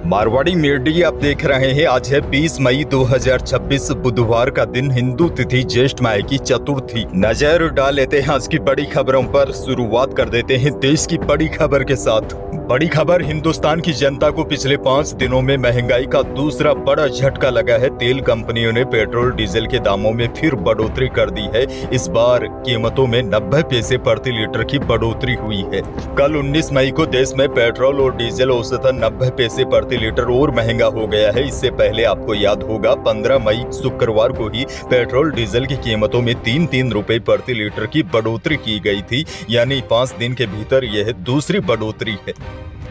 Marwari media आप देख रहे हैं। आज है 20 मई 2026 बुधवार का दिन, हिंदू तिथि ज्येष्ठ माह की चतुर्थी। नजर डाल लेते हैं आज की बड़ी खबरों पर। शुरुआत कर देते हैं देश की बड़ी खबर के साथ। बड़ी खबर, हिंदुस्तान की जनता को पिछले 5 दिनों में महंगाई का दूसरा बड़ा झटका लगा है। तेल कंपनियों ने पेट्रोल डीजल के दामों में फिर बढ़ोतरी कर दी है। इस बार कीमतों में 90 पैसे प्रति लीटर की बढ़ोतरी हुई है। कल 19 मई को देश में पेट्रोल और डीजल औसतन 90 पैसे प्रति लीटर और महंगा हो गया है। इससे पहले आपको याद होगा 15 मई शुक्रवार को ही पेट्रोल डीजल की कीमतों में 3-3 रुपए प्रति लीटर की बढ़ोतरी की गई थी, यानी 5 दिन के भीतर यह दूसरी बढ़ोतरी है।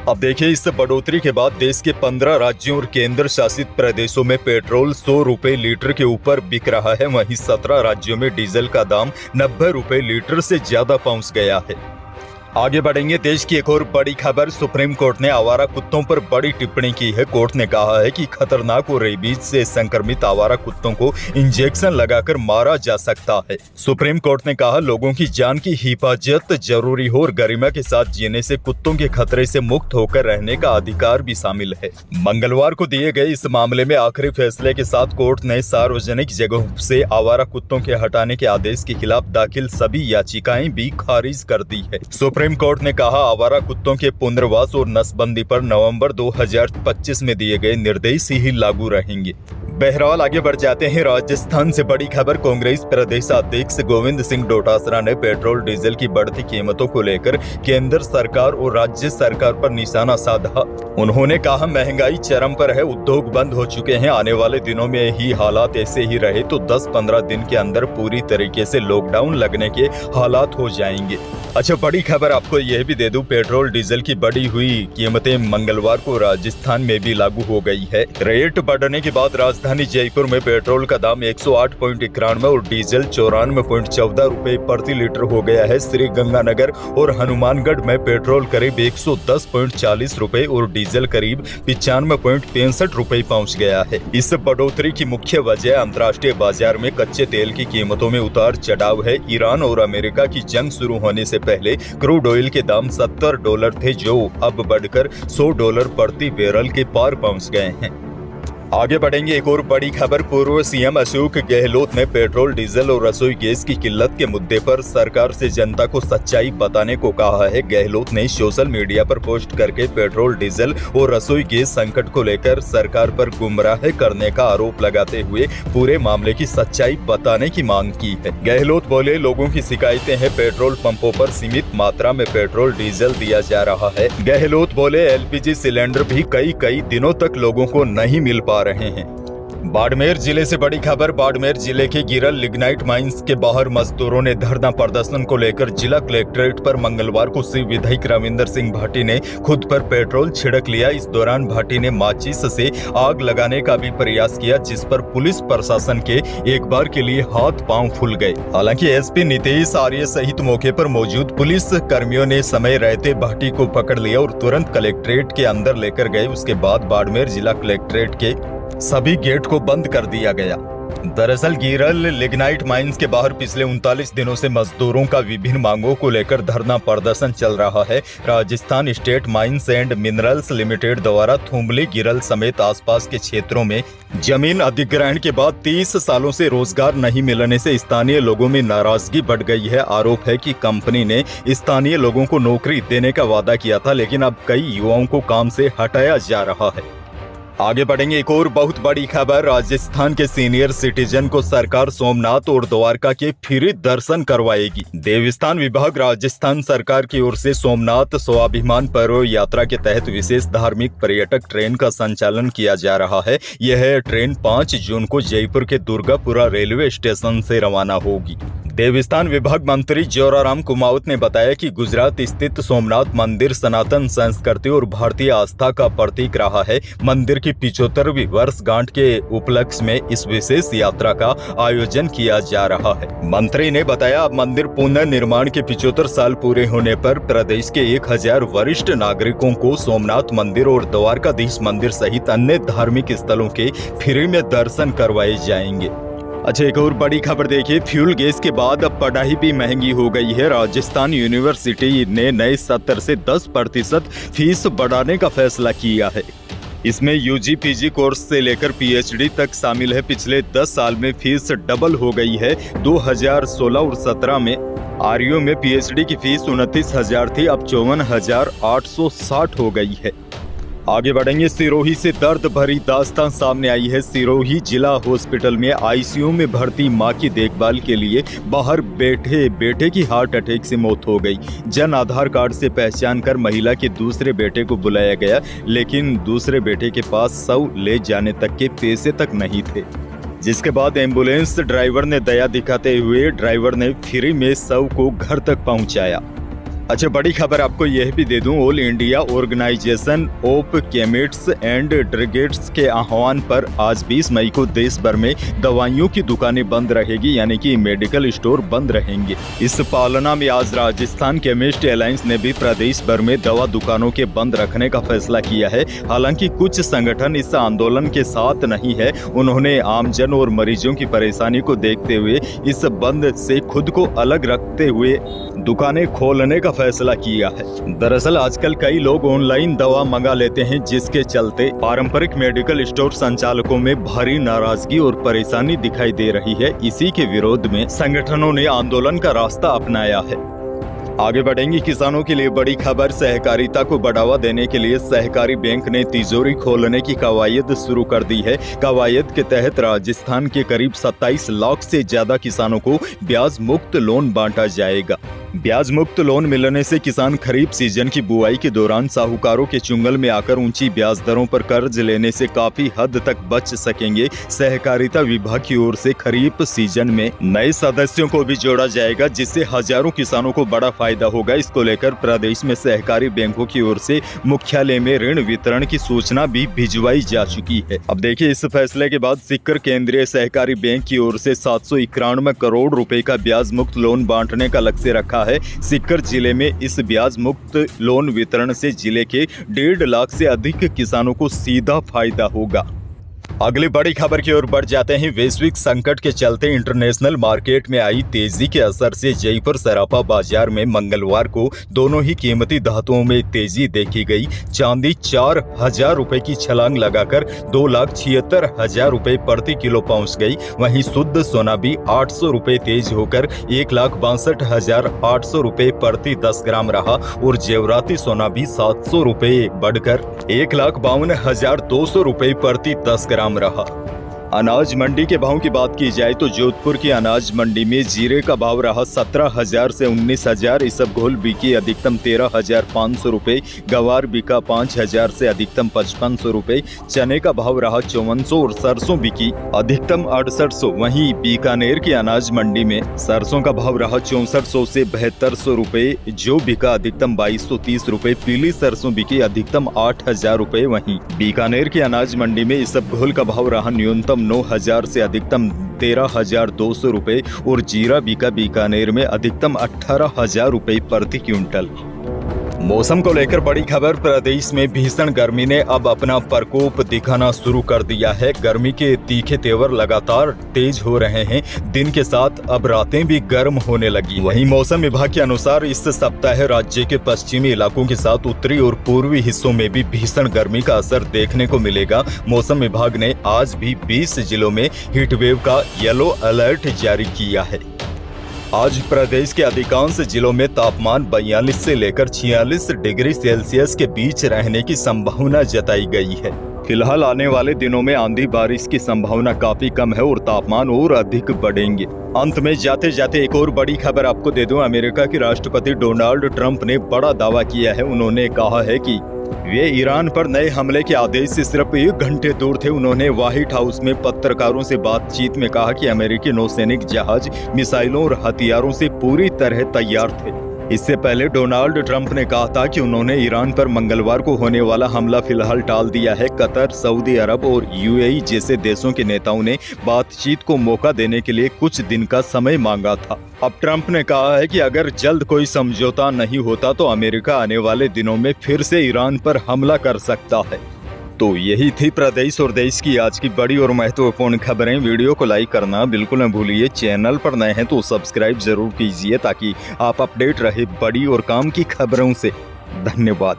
अब देखिए, इस बढ़ोतरी के बाद देश के 15 राज्यों और केंद्र शासित प्रदेशों में पेट्रोल 100 रुपए लीटर के ऊपर बिक रहा है। वहीं 17 राज्यों में डीजल का दाम 90 रुपए लीटर से ज्यादा पहुंच गया है। आगे बढ़ेंगे। देश की एक और बड़ी खबर, सुप्रीम कोर्ट ने आवारा कुत्तों पर बड़ी टिप्पणी की है। कोर्ट ने कहा है कि खतरनाक और रेबीज से संक्रमित आवारा कुत्तों को इंजेक्शन लगाकर मारा जा सकता है। सुप्रीम कोर्ट ने कहा, लोगों की जान की हिफाजत जरूरी हो और गरिमा के साथ जीने से कुत्तों के खतरे से मुक्त होकर रहने का अधिकार भी शामिल है। मंगलवार को दिए गए इस मामले में आखिरी फैसले के साथ कोर्ट ने सार्वजनिक जगहों से आवारा कुत्तों के हटाने के आदेश के खिलाफ दाखिल सभी याचिकाएं भी खारिज कर दी है। सुप्रीम कोर्ट ने कहा, आवारा कुत्तों के पुनर्वास और नसबंदी पर नवंबर 2025 में दिए गए निर्देश ही लागू रहेंगे। बहरहाल आगे बढ़ जाते हैं। राजस्थान से बड़ी खबर, कांग्रेस प्रदेश अध्यक्ष गोविंद सिंह डोटासरा ने पेट्रोल डीजल की बढ़ती कीमतों को लेकर केंद्र सरकार और राज्य सरकार पर निशाना साधा। उन्होंने कहा, महंगाई चरम पर है, उद्योग बंद हो चुके हैं। आने वाले दिनों में ही हालात ऐसे ही रहे तो 10-15 दिन के अंदर पूरी तरीके से लॉकडाउन लगने के हालात हो जाएंगे। अच्छा, बड़ी खबर आपको यह भी दे दूं, पेट्रोल डीजल की बढ़ी हुई कीमतें मंगलवार को राजस्थान में भी लागू हो गई है। रेट बढ़ने के बाद राजधानी जयपुर में पेट्रोल का दाम 108.91 और डीजल 94.14 रुपए प्रति लीटर हो गया है। श्री गंगानगर और हनुमानगढ़ में पेट्रोल करीब 110.40 रुपए और डीजल करीब 95.65 रुपए पहुंच गया है। इस बढ़ोतरी की मुख्य वजह अंतर्राष्ट्रीय बाजार में कच्चे तेल की कीमतों में उतार चढ़ाव है। ईरान और अमेरिका की जंग शुरू होने से पहले क्रूड ऑयल के दाम $70 थे, जो अब बढ़कर $100 प्रति बैरल के पार पहुंच गए हैं। आगे बढ़ेंगे। एक और बड़ी खबर, पूर्व सीएम अशोक गहलोत ने पेट्रोल डीजल और रसोई गैस की किल्लत के मुद्दे पर सरकार से जनता को सच्चाई बताने को कहा है। गहलोत ने सोशल मीडिया पर पोस्ट करके पेट्रोल डीजल और रसोई गैस संकट को लेकर सरकार पर गुमराह करने का आरोप लगाते हुए पूरे मामले की सच्चाई बताने की मांग की है। गहलोत बोले, लोगों की शिकायतें हैं, पेट्रोल पंपों पर सीमित मात्रा में पेट्रोल डीजल दिया जा रहा है। गहलोत बोले, एलपीजी सिलेंडर भी कई दिनों तक लोगों को नहीं मिल पा रहे हैं। बाड़मेर जिले से बड़ी खबर, बाड़मेर जिले के गिरल लिग्नाइट माइंस के बाहर मजदूरों ने धरना प्रदर्शन को लेकर जिला कलेक्ट्रेट पर मंगलवार को श्री विधायक रविंदर सिंह भाटी ने खुद पर पेट्रोल छिड़क लिया। इस दौरान भाटी ने माचिस से आग लगाने का भी प्रयास किया, जिस पर पुलिस प्रशासन के एक बार के लिए हाथ पांव फूल गए। हालांकि एसपी नीतीश आर्य सहित मौके पर मौजूद पुलिस कर्मियों ने समय रहते भाटी को पकड़ लिया और तुरंत कलेक्ट्रेट के अंदर लेकर गए। उसके बाद बाड़मेर जिला कलेक्ट्रेट के सभी गेट को बंद कर दिया गया। दरअसल गिरल लिग्नाइट माइंस के बाहर पिछले 39 दिनों से मजदूरों का विभिन्न मांगों को लेकर धरना प्रदर्शन चल रहा है। Rajasthan state mines and minerals limited द्वारा थुम्बली, गिरल समेत आसपास के क्षेत्रों में जमीन अधिग्रहण के बाद 30 सालों से रोजगार नहीं मिलने से स्थानीय लोगों में नाराजगी बढ़ गई है। आरोप है कि कंपनी ने स्थानीय लोगों को नौकरी देने का वादा किया था, लेकिन अब कई युवाओं को काम से हटाया जा रहा है। आगे बढ़ेंगे। एक और बहुत बड़ी खबर, राजस्थान के सीनियर सिटीजन को सरकार सोमनाथ और द्वारका के फ्री दर्शन करवाएगी। देवस्थान विभाग राजस्थान सरकार की ओर से सोमनाथ स्वाभिमान पर्व यात्रा के तहत विशेष धार्मिक पर्यटक ट्रेन का संचालन किया जा रहा है। यह ट्रेन 5 जून को जयपुर के दुर्गापुरा रेलवे स्टेशन से रवाना होगी। देवस्थान विभाग मंत्री जोराराम कुमावत ने बताया कि गुजरात स्थित सोमनाथ मंदिर सनातन संस्कृति और भारतीय आस्था का प्रतीक रहा है। मंदिर की 75वीं वर्षगांठ के उपलक्ष्य में इस विशेष यात्रा का आयोजन किया जा रहा है। मंत्री ने बताया, अब मंदिर पुनर्निर्माण के 75 साल पूरे होने पर प्रदेश के 1000 वरिष्ठ नागरिकों को सोमनाथ मंदिर और द्वारकाधीश मंदिर सहित अन्य धार्मिक स्थलों के फ्री में दर्शन करवाए जाएंगे। अच्छा, एक और बड़ी खबर देखिए, फ्यूल गैस के बाद अब पढ़ाई भी महंगी हो गई है। राजस्थान यूनिवर्सिटी ने नए सत्र से 10% फीस बढ़ाने का फैसला किया है। इसमें यूजी पीजी कोर्स से लेकर पीएचडी तक शामिल है। पिछले 10 साल में फीस डबल हो गई है। 2016 और 17 में आरयू में पीएचडी की फीस 29,000 थी, अब 54,860 हो गई है। आगे बढ़ेंगे। सिरोही से दर्द भरी दास्तान सामने आई है। सिरोही जिला हॉस्पिटल में आईसीयू में भर्ती मां की देखभाल के लिए बाहर बैठे बेटे की हार्ट अटैक से मौत हो गई। जन आधार कार्ड से पहचान कर महिला के दूसरे बेटे को बुलाया गया, लेकिन दूसरे बेटे के पास शव ले जाने तक के पैसे तक नहीं थे, जिसके बाद एम्बुलेंस ड्राइवर ने दया दिखाते हुए ड्राइवर ने फ्री में शव को घर तक पहुंचाया। अच्छा, बड़ी खबर आपको यह भी दे दूं, all India organisation of chemist and drugs के आह्वान पर आज 20 मई को देश भर में दवाइयों की दुकानें बंद रहेगी, यानी कि मेडिकल स्टोर बंद रहेंगे। इस पालना में आज राजस्थान केमिस्ट अलायंस ने भी प्रदेश भर में दवा दुकानों के बंद रखने का फैसला किया है। हालांकि कुछ संगठन इस आंदोलन के साथ नहीं है। उन्होंने आमजन और मरीजों की परेशानी को देखते हुए इस बंद से खुद को अलग रखते हुए दुकानें खोलने का फैसला किया है। दरअसल आजकल कई लोग ऑनलाइन दवा मंगा लेते हैं, जिसके चलते पारंपरिक मेडिकल स्टोर संचालकों में भारी नाराजगी और परेशानी दिखाई दे रही है। इसी के विरोध में संगठनों ने आंदोलन का रास्ता अपनाया है। आगे बढ़ेंगे। किसानों के लिए बड़ी खबर। सहकारिता को बढ़ावा देने के लिए सहकारी बैंक ने तिजोरी खोलने की कवायद शुरू कर दी है। कवायद के तहत राजस्थान के करीब 27 लाख से ज्यादा किसानों को ब्याज मुक्त लोन बांटा जाएगा। ब्याज मुक्त लोन मिलने से किसान खरीफ सीजन की बुआई के दौरान साहूकारों के चुंगल में आकर ऊंची ब्याज दरों पर कर्ज लेने से काफी हद तक बच सकेंगे। सहकारिता विभाग की ओर से खरीफ सीजन में नए सदस्यों को भी जोड़ा जाएगा, जिससे हजारों किसानों को बड़ा फायदा होगा। इसको लेकर प्रदेश में सहकारी बैंकों की ओर से मुख्यालय में ऋण वितरण की सूचना भी भिजवाई जा चुकी है। अब देखिए, इस फैसले के बाद सीकर केंद्रीय सहकारी बैंक की ओर से 791 करोड़ रुपए का ब्याज मुक्त लोन बांटने का लक्ष्य रखा है। सीकर जिले में इस ब्याज मुक्त लोन वितरण से जिले के 1.5 लाख से अधिक किसानों को सीधा फायदा होगा। अगली बड़ी खबर की ओर बढ़ जाते हैं। वैश्विक संकट के चलते इंटरनेशनल मार्केट में आई तेजी के असर से जयपुर सराफा बाजार में मंगलवार को दोनों ही कीमती धातुओं में तेजी देखी गई। चांदी 4,000 रुपए की छलांग लगाकर 2,76,000 रुपए प्रति किलो पहुंच गई। वहीं शुद्ध सोना भी 800 रुपए तेज होकर 1,62,800 रुपए प्रति 10 ग्राम रहा और जेवराती सोना भी 700 रुपए बढ़कर 1,52,200 रुपए प्रति 10 ग्राम रहा। अनाज मंडी के भाव की बात की जाए तो जोधपुर की अनाज मंडी में जीरे का भाव रहा 17,000 से 19,000। इसबगोल बिकी अधिकतम 13,500 रुपए, गवार बिका 5,000 से अधिकतम 5,500 रुपए, चने का भाव रहा 5400 और सरसों बिकी अधिकतम 6800। वहीं बीकानेर की अनाज मंडी में सरसों का भाव रहा 6400 से 7200 रुपए, जो बिका अधिकतम 2230 रुपए, पीली सरसों बिकी अधिकतम 8,000 रुपए। वहीं बीकानेर की अनाज मंडी में इसबगोल का भाव रहा न्यूनतम 9,000 से अधिकतम 13,200 रुपए और जीरा बिका बीकानेर में अधिकतम 18,000 रुपए प्रति क्विंटल। मौसम को लेकर बड़ी खबर। प्रदेश में भीषण गर्मी ने अब अपना प्रकोप दिखाना शुरू कर दिया है। गर्मी के तीखे तेवर लगातार तेज हो रहे हैं। दिन के साथ अब रातें भी गर्म होने लगी। वहीं मौसम विभाग के अनुसार इस सप्ताह राज्य के पश्चिमी इलाकों के साथ उत्तरी और पूर्वी हिस्सों में भी भीषण गर्मी का असर देखने को मिलेगा। मौसम विभाग ने आज भी 20 जिलों में हीटवेव का येलो अलर्ट जारी किया है। आज प्रदेश के अधिकांश जिलों में तापमान 42 से लेकर 46 डिग्री सेल्सियस के बीच रहने की संभावना जताई गई है। फिलहाल आने वाले दिनों में आंधी बारिश की संभावना काफी कम है और तापमान और अधिक बढ़ेंगे। अंत में जाते जाते एक और बड़ी खबर आपको दे दूं। अमेरिका के राष्ट्रपति डोनाल्ड ट्रंप ने बड़ा दावा किया है। उन्होंने कहा है कि वे ईरान पर नए हमले के आदेश से सिर्फ 1 घंटे दूर थे। उन्होंने व्हाइट हाउस में पत्रकारों से बातचीत में कहा कि अमेरिकी नौसैनिक जहाज मिसाइलों और हथियारों से पूरी तरह तैयार थे। इससे पहले डोनाल्ड ट्रंप ने कहा था कि उन्होंने ईरान पर मंगलवार को होने वाला हमला फिलहाल टाल दिया है। कतर, सऊदी अरब और यूएई जैसे देशों के नेताओं ने बातचीत को मौका देने के लिए कुछ दिन का समय मांगा था। अब ट्रंप ने कहा है कि अगर जल्द कोई समझौता नहीं होता तो अमेरिका आने वाले दिनों में फिर से ईरान पर हमला कर सकता है। तो यही थी प्रदेश और देश की आज की बड़ी और महत्वपूर्ण खबरें। वीडियो को लाइक करना बिल्कुल न भूलिए। चैनल पर नए हैं तो सब्सक्राइब जरूर कीजिए ताकि आप अपडेट रहे बड़ी और काम की खबरों से। धन्यवाद।